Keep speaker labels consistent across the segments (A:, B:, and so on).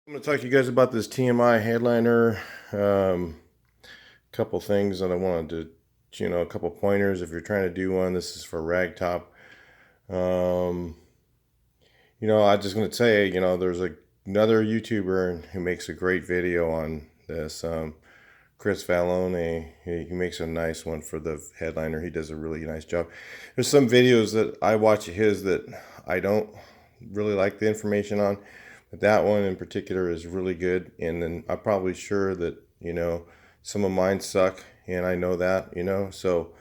A: I'm going to talk to you guys about this TMI headliner. Couple things that I wanted to, a couple pointers. If you're trying to do one, this is for ragtop. I'm just going to say, there's another YouTuber who makes a great video on this. Chris Vallone, he makes a nice one for the headliner. He does a really nice job. There's some videos that I watch of his that I don't really like the information on, but that one in particular is really good. And then I'm probably sure that, some of mine suck, and I know that, so,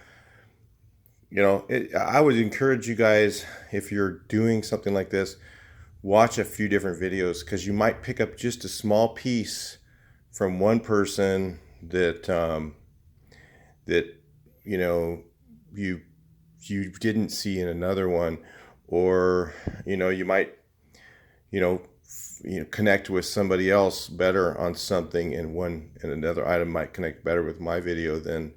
A: I would encourage you guys, if you're doing something like this, watch a few different videos, because you might pick up just a small piece from one person that you didn't see in another one, or you might connect with somebody else better on something, and another item might connect better with my video than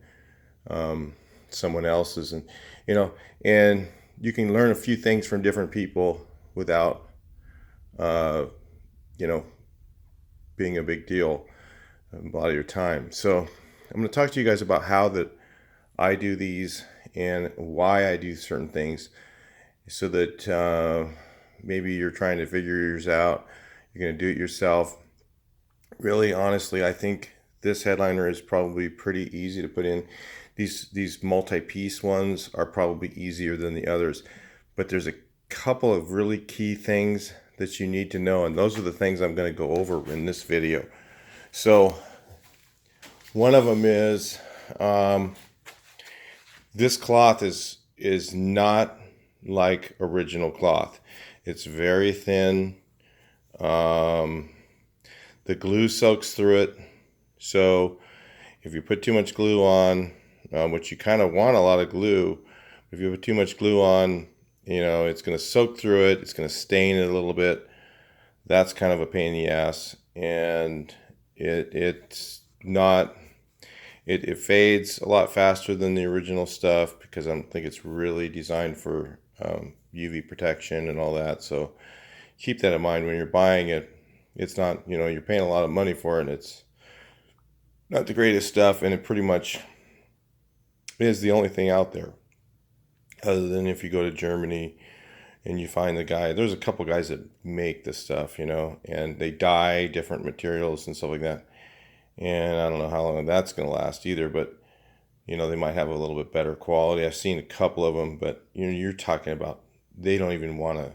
A: someone else's, and you can learn a few things from different people without uh, being a big deal a lot of your time. So I'm going to talk to you guys about how that I do these and why I do certain things, so that maybe you're trying to figure yours out, you're going to do it yourself. Really, honestly, I think this headliner is probably pretty easy to put in. These multi-piece ones are probably easier than the others, but there's a couple of really key things that you need to know, and those are the things I'm going to go over in this video. So one of them is this cloth is not like original cloth. It's very thin. The glue soaks through it. So if you put too much glue on, which you kind of want a lot of glue, if you put too much glue on, it's going to soak through it. It's going to stain it a little bit. That's kind of a pain in the ass. And it's not, it fades a lot faster than the original stuff, because I don't think it's really designed for UV protection and all that. So keep that in mind when you're buying it. It's not, you're paying a lot of money for it, and it's not the greatest stuff, and it pretty much is the only thing out there, other than if you go to Germany and you find there's a couple guys that make this stuff, and they dye different materials and stuff like that. And I don't know how long that's going to last either, but they might have a little bit better quality. I've seen a couple of them, but you're talking about, they don't even want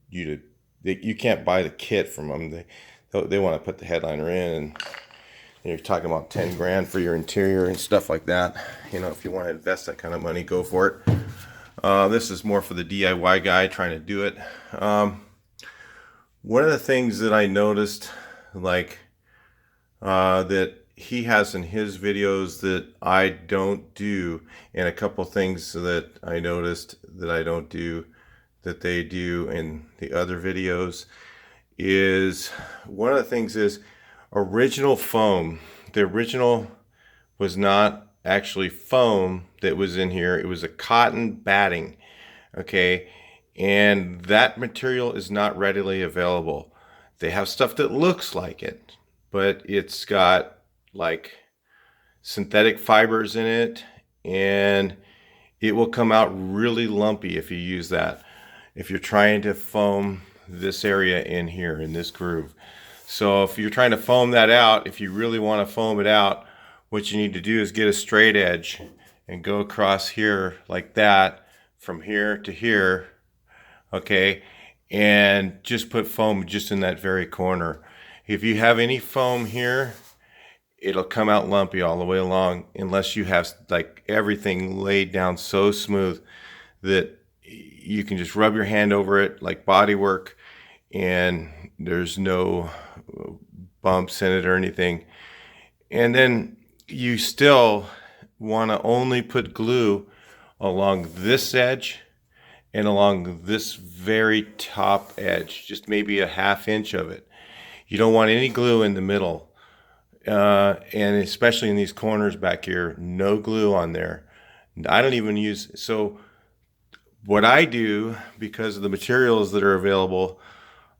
A: you can't buy the kit from them. They want to put the headliner in, and you're talking about 10 grand for your interior and stuff like that. If you want to invest that kind of money, go for it. This is more for the DIY guy trying to do it. One of the things that I noticed, that he has in his videos that I don't do, and a couple things that I noticed that I don't do that they do in the other videos, is one of the things is original foam. The original was not actually foam that was in here. It was a cotton batting, okay? And that material is not readily available. They have stuff that looks like it, but it's got synthetic fibers in it, and it will come out really lumpy if you use that, if you're trying to foam this area in here in this groove. So if you're trying to foam that out, if you really want to foam it out, what you need to do is get a straight edge and go across here like that, from here to here, okay, and just put foam just in that very corner. If you have any foam here, it'll come out lumpy all the way along, unless you have everything laid down so smooth that you can just rub your hand over it like body work, and there's no bumps in it or anything. And then you still want to only put glue along this edge and along this very top edge, just maybe a ½ inch of it. You don't want any glue in the middle, and especially in these corners back here, no glue on there. I don't even use, so what I do, because of the materials that are available,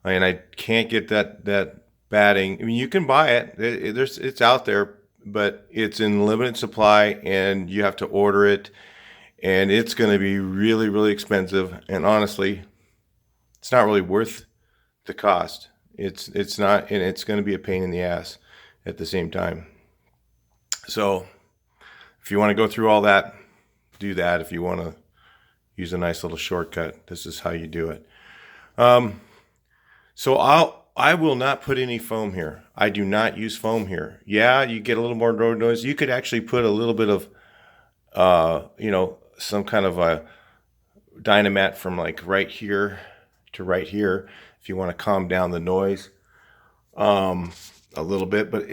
A: and I can't get that batting. I mean, you can buy it. It's out there, but it's in limited supply, and you have to order it, and it's going to be really, really expensive. And honestly, it's not really worth the cost. It's not, and it's going to be a pain in the ass at the same time. So if you want to go through all that, do that. If you want to use a nice little shortcut, this is how you do it. So I will not put any foam here. I do not use foam here. Yeah, you get a little more road noise. You could actually put a little bit of, some kind of a dynamat from like right here to right here if you want to calm down the noise a little bit. But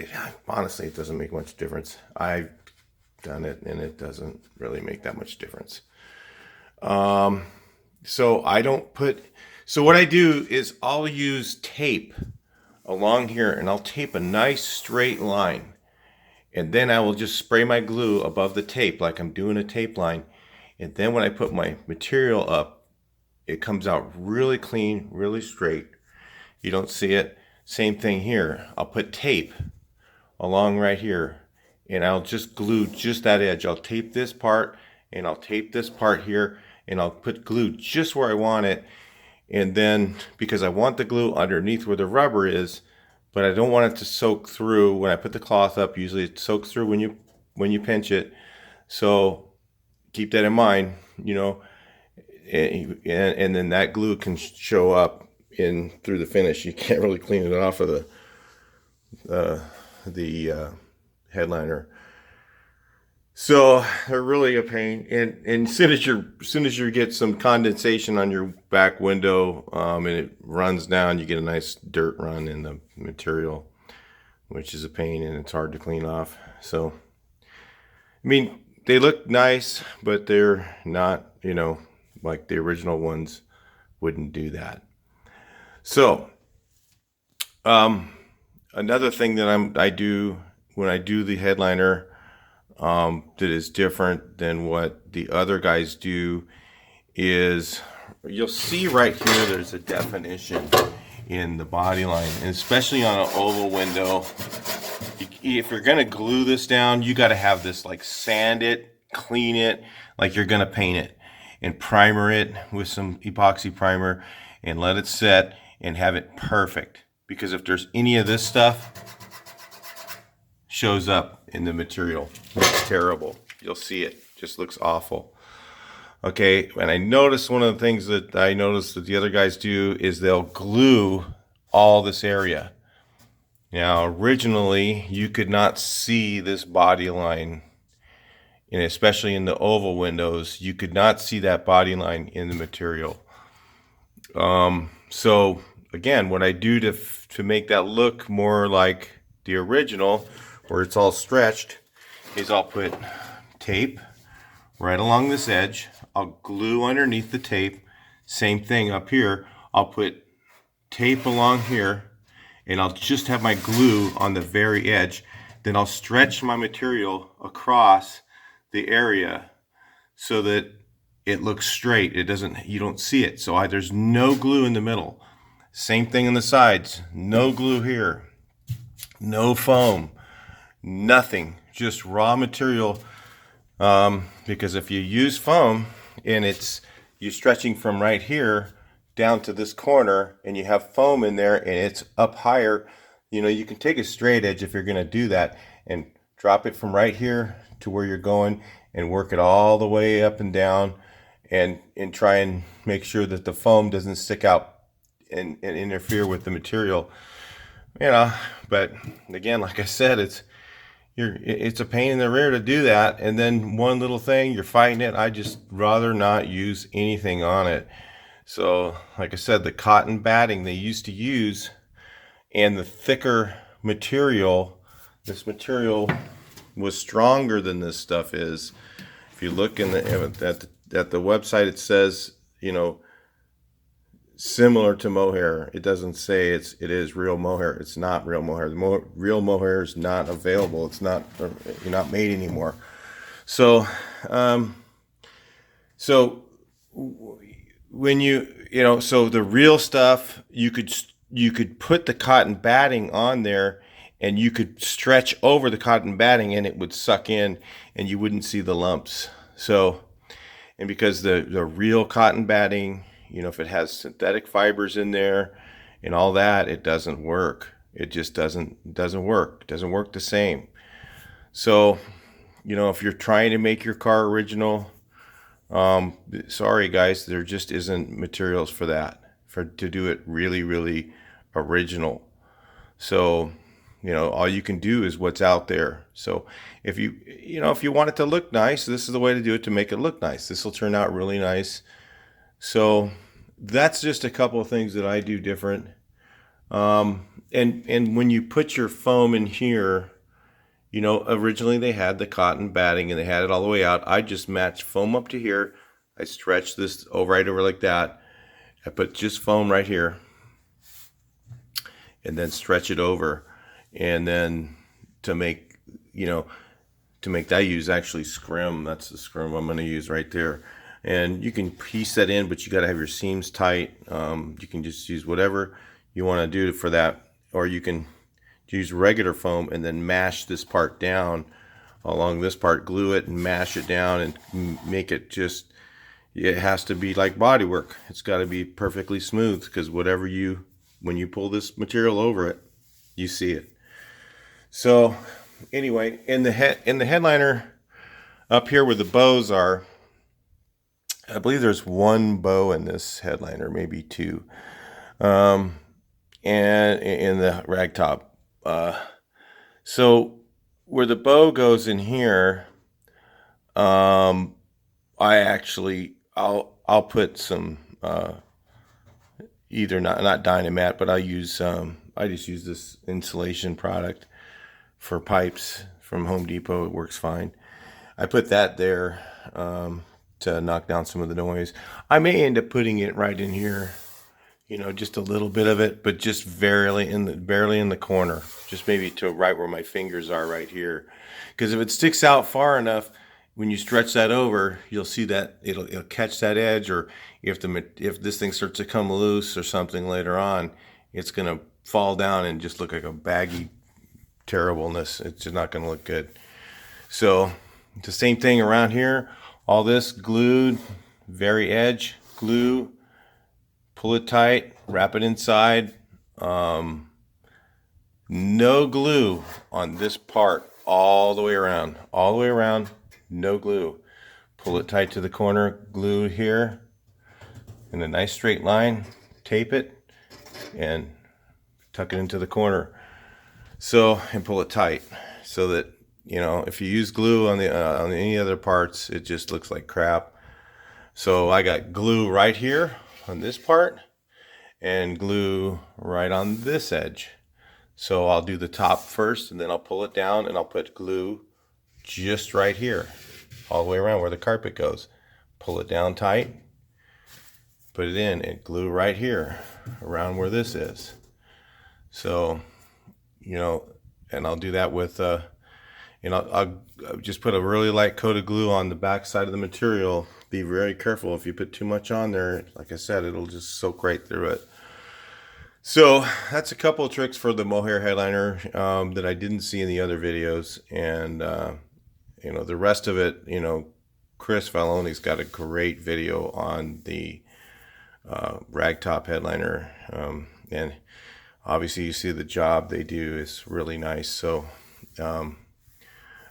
A: honestly, it doesn't make much difference. I've done it, and it doesn't really make that much difference. So I don't put. So what I do is I'll use tape along here, and I'll tape a nice straight line. And then I will just spray my glue above the tape like I'm doing a tape line. And then when I put my material up, it comes out really clean, really straight. You don't see it. Same thing here. I'll put tape along right here, and I'll just glue just that edge. I'll tape this part, and I'll tape this part here, and I'll put glue just where I want it. And then, because I want the glue underneath where the rubber is, but I don't want it to soak through when I put the cloth up. Usually it soaks through when you pinch it. So keep that in mind, and then that glue can show up in through the finish. You can't really clean it off of the headliner. So they're really a pain, and as soon as you get some condensation on your back window, and it runs down, you get a nice dirt run in the material, which is a pain, and it's hard to clean off. So, I mean, they look nice, but they're not, like the original ones wouldn't do that. So, another thing that I do when I do the headliner, that is different than what the other guys do is you'll see right here there's a definition in the body line, and especially on an oval window. If you're going to glue this down, you got to have this like sand it, clean it like you're going to paint it, and primer it with some epoxy primer and let it set and have it perfect. Because if there's any of this stuff shows up in the material, it's terrible. You'll see it. Just looks awful. Okay, and I noticed one of the things that the other guys do is they'll glue all this area. Now, originally, you could not see this body line, and especially in the oval windows, you could not see that body line in the material. So again, what I do to make that look more like the original, where it's all stretched, is I'll put tape right along this edge. I'll glue underneath the tape. Same thing up here. I'll put tape along here, and I'll just have my glue on the very edge. Then I'll stretch my material across the area so that it looks straight. You don't see it. So there's no glue in the middle. Same thing on the sides. No glue here. No foam. Nothing. Just raw material. Because if you use foam and you're stretching from right here down to this corner and you have foam in there and it's up higher, you can take a straight edge if you're going to do that and drop it from right here to where you're going and work it all the way up and down and try and make sure that the foam doesn't stick out and interfere with the material. But again, like I said, it's a pain in the rear to do that. And then one little thing, you're fighting it. I just rather not use anything on it. So like I said, the cotton batting they used to use and the thicker material, this material was stronger than this stuff is. If you look at the website, it says, similar to mohair. It doesn't say it is real mohair. It's not real mohair. Real mohair is not available. It's not made anymore. So when so the real stuff, you could you could put the cotton batting on there, and you could stretch over the cotton batting and it would suck in and you wouldn't see the lumps. So, and because the real cotton batting, if it has synthetic fibers in there and all that, it doesn't work. It just doesn't work. It doesn't work the same. So, if you're trying to make your car original, sorry guys, there just isn't materials for that, to do it really, really original. So, all you can do is what's out there. So if you want it to look nice, this is the way to do it to make it look nice. This will turn out really nice. So that's just a couple of things that I do different. And when you put your foam in here, originally they had the cotton batting and they had it all the way out. I just matched foam up to here. I stretched this right over like that. I put just foam right here and then stretch it over. And then to make that, I use actually scrim. That's the scrim I'm going to use right there. And you can piece that in, but you got to have your seams tight. You can just use whatever you want to do for that, or you can use regular foam and then mash this part down along this part, glue it and mash it down and make it just, it has to be like bodywork. It's got to be perfectly smooth, because when you pull this material over it, you see it. So anyway, in the headliner up here where the bows are, I believe there's one bow in this headliner, maybe two, and in the rag top. So where the bow goes in here, I'll put some either not Dynamat, but I just use this insulation product for pipes from Home Depot. It works fine. I put that there to knock down some of the noise. I may end up putting it right in here, just a little bit of it, but just barely in the corner, just maybe to right where my fingers are right here. Because if it sticks out far enough, when you stretch that over, you'll see that it'll catch that edge, or if this thing starts to come loose or something later on, it's gonna fall down and just look like a baggy terribleness. It's just not gonna look good. So it's the same thing around here. All this glued, very edge, glue, pull it tight, wrap it inside. No glue on this part all the way around, no glue. Pull it tight to the corner, glue here in a nice straight line, tape it, and tuck it into the corner. So, and pull it tight so that, if you use glue on any other parts, it just looks like crap. So I got glue right here on this part and glue right on this edge. So I'll do the top first, and then I'll pull it down and I'll put glue just right here, all the way around where the carpet goes. Pull it down tight, put it in, and glue right here around where this is. So, and I'll do that with, I'll just put a really light coat of glue on the back side of the material. Be very careful. If you put too much on there, like I said, it'll just soak right through it. So that's a couple of tricks for the mohair headliner that I didn't see in the other videos. And, the rest of it, Chris Valloni's got a great video on the ragtop headliner. And obviously you see the job they do is really nice. So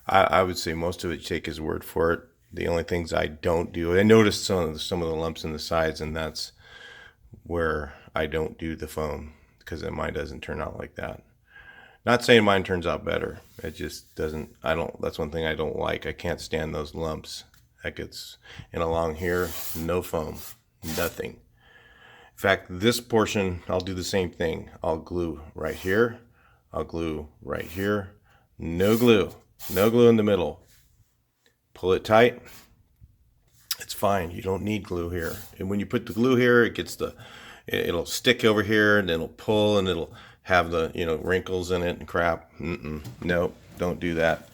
A: I would say most of it, take his word for it. The only things I don't do, I noticed some of the lumps in the sides, and that's where I don't do the foam, because mine doesn't turn out like that. Not saying mine turns out better. It just doesn't. That's one thing I don't like. I can't stand those lumps. That gets, and along here, no foam, nothing. In fact, this portion, I'll do the same thing. I'll glue right here. I'll glue right here. No glue. No glue in the middle. Pull it tight. It's fine. You don't need glue here. And when you put the glue here, it'll stick over here, and it'll pull, and it'll have the wrinkles in it and crap. No, don't do that.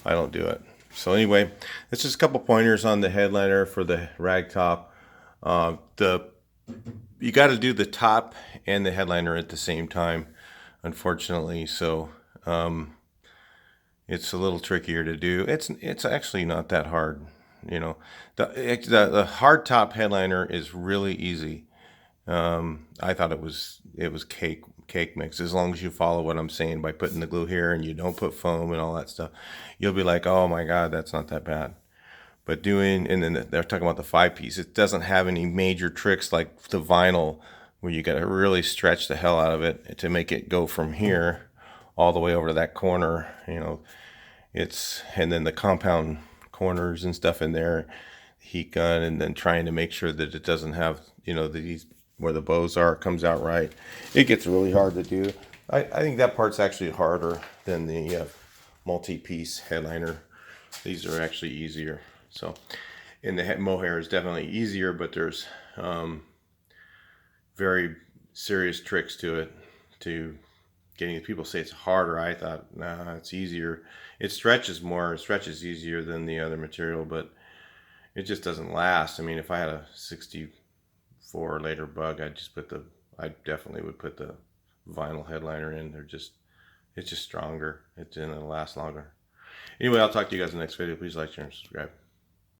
A: I don't do it. So anyway, it's just a couple pointers on the headliner for the rag top. You got to do the top and the headliner at the same time, unfortunately. So it's a little trickier to do. It's actually not that hard, you know. The hard top headliner is really easy. I thought it was cake mix. As long as you follow what I'm saying by putting the glue here and you don't put foam and all that stuff, you'll be like, oh my God, that's not that bad. But and then they're talking about the 5-piece. It doesn't have any major tricks like the vinyl, where you got to really stretch the hell out of it to make it go from here all the way over to that corner. You know, and then the compound corners and stuff in there, heat gun, and then trying to make sure that it doesn't have, these where the bows are comes out right. It gets really hard to do. I think that part's actually harder than the multi-piece headliner. These are actually easier. So, and the mohair is definitely easier, but there's very serious tricks to it, to getting people say it's harder. I thought, nah, it's easier. It stretches more. It stretches easier than the other material, but it just doesn't last. I mean, if I had a 64 later bug, I definitely would put the vinyl headliner in. It's just stronger. It'll last longer. Anyway, I'll talk to you guys in the next video. Please like, share, and subscribe.